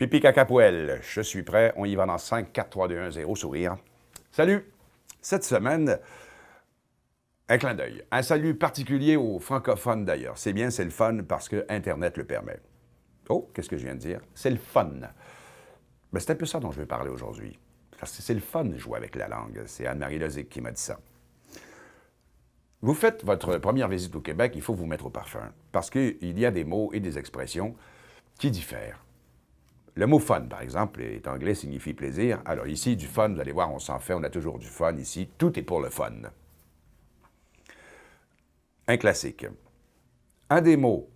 Pipi caca poêle, je suis prêt. On y va dans 5, 4, 3, 2, 1, 0, sourire. Salut! Cette semaine, un clin d'œil. Un salut particulier aux francophones d'ailleurs. C'est bien, c'est le fun parce que Internet le permet. Oh, qu'est-ce que je viens de dire? C'est le fun. Ben, c'est un peu ça dont je vais parler aujourd'hui. Parce que c'est le fun de jouer avec la langue. C'est Anne-Marie Lozic qui m'a dit ça. Vous faites votre première visite au Québec, il faut vous mettre au parfum. Parce qu'il y a des mots et des expressions qui diffèrent. Le mot fun, par exemple, est anglais, signifie plaisir. Alors ici, du fun, vous allez voir, on s'en fait, on a toujours du fun ici. Tout est pour le fun. Un classique. Un des mots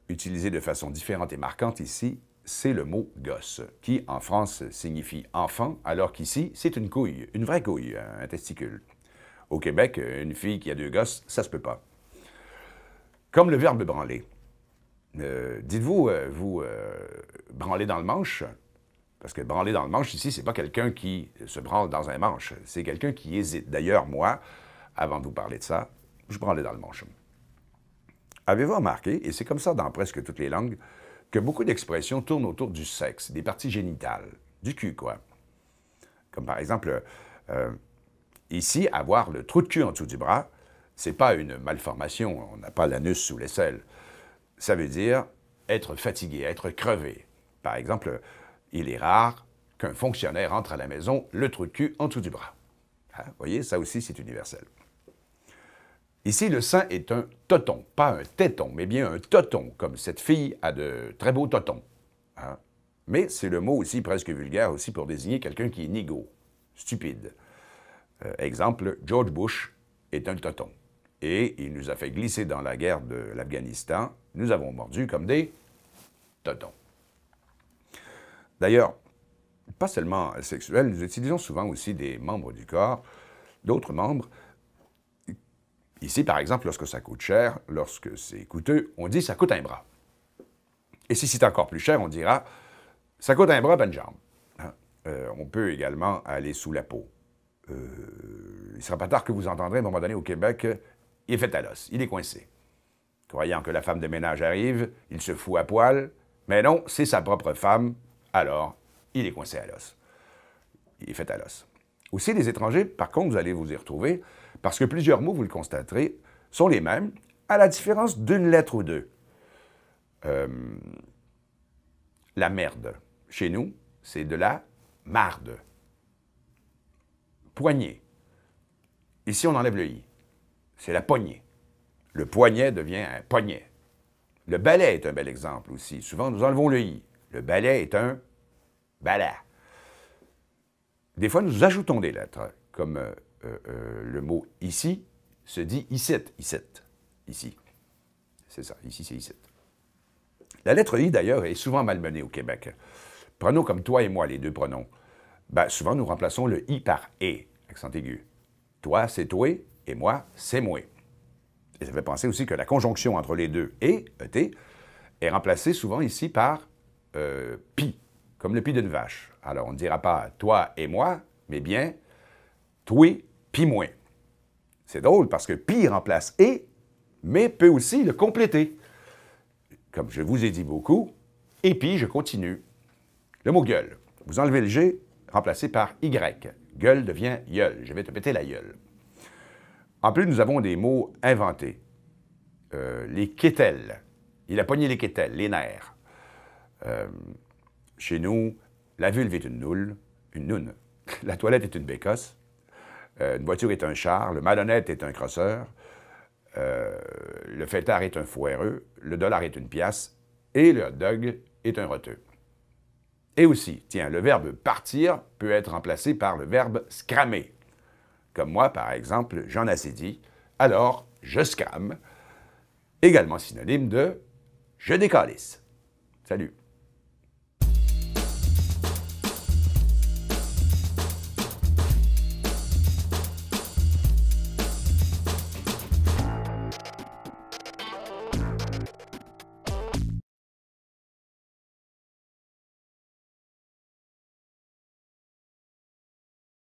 utilisés de façon différente et marquante ici, c'est le mot « gosse », qui, en France, signifie « enfant », alors qu'ici, c'est une couille, une vraie couille, un testicule. Au Québec, une fille qui a 2 gosses, ça se peut pas. Comme le verbe « branler ». Dites-vous, branler dans le manche, parce que branler dans le manche, ici, c'est pas quelqu'un qui se branle dans un manche, c'est quelqu'un qui hésite. D'ailleurs, moi, avant de vous parler de ça, je branlais dans le manche. Avez-vous remarqué, et c'est comme ça dans presque toutes les langues, que beaucoup d'expressions tournent autour du sexe, des parties génitales, du cul, quoi. Comme par exemple, ici, avoir le trou de cul en dessous du bras, c'est pas une malformation, on n'a pas l'anus sous l'aisselle. Ça veut dire être fatigué, être crevé. Par exemple, il est rare qu'un fonctionnaire entre à la maison le trou de cul en dessous du bras. Hein? Vous voyez, ça aussi, c'est universel. Ici, le sein est un toton, pas un téton, mais bien un toton, comme cette fille a de très beaux totons. Hein? Mais c'est le mot aussi presque vulgaire aussi pour désigner quelqu'un qui est nigo, stupide. Exemple, George Bush est un toton. Et il nous a fait glisser dans la guerre de l'Afghanistan. Nous avons mordu comme des totons. D'ailleurs, pas seulement sexuels, nous utilisons souvent aussi des membres du corps, d'autres membres. Ici, par exemple, lorsque ça coûte cher, lorsque c'est coûteux, on dit « ça coûte un bras ». Et si c'est encore plus cher, on dira « ça coûte un bras, pas une jambe ». On peut également aller sous la peau. Il ne sera pas tard que vous entendrez à un moment donné au Québec « il est fait à l'os, il est coincé ». Croyant que la femme de ménage arrive, il se fout à poil, mais non, c'est sa propre femme, alors il est coincé à l'os. Il est fait à l'os. Aussi, les étrangers, par contre, vous allez vous y retrouver, parce que plusieurs mots, vous le constaterez, sont les mêmes, à la différence d'une lettre ou deux. La merde, chez nous, c'est de la marde. Poignée. Ici, on enlève le « i ». C'est la poignée. Le poignet devient un poignet. Le balai est un bel exemple aussi. Souvent, nous enlevons le « i ». Le balai est un balai. Des fois, nous ajoutons des lettres, comme le mot « ici » se dit « icit »,« icit », ici. C'est ça, ici, c'est « icit ». La lettre « i », d'ailleurs, est souvent malmenée au Québec. Prenons comme toi et moi les deux pronoms. Ben, souvent, nous remplaçons le « i » par « et », accent aigu. Toi, c'est toi, et moi, c'est moi. Et ça fait penser aussi que la conjonction entre les deux « et », et, est remplacée souvent ici par « pi », comme le pi d'une vache. Alors, on ne dira pas « toi et moi », mais bien « toi, pi moi ». C'est drôle parce que « pi » remplace « et », mais peut aussi le compléter. Comme je vous ai dit beaucoup, et puis je continue. Le mot « gueule », vous enlevez le « g », remplacé par « y ». Gueule devient « gueule ». Je vais te péter la gueule. En plus, nous avons des mots inventés. Les quételles. Il a pogné les quételles, les nerfs. Chez nous, la vulve est une noule, une noune. La toilette est une bécosse. Une voiture est un char. Le malhonnête est un crosseur. Le fêtard est un foireux. Le dollar est une pièce. Et le hot dog est un roteux. Et aussi, tiens, le verbe « partir » peut être remplacé par le verbe « scramer ». Comme moi, par exemple, j'en ai assez dit, alors je scrame, également synonyme de « je décalisse ». Salut!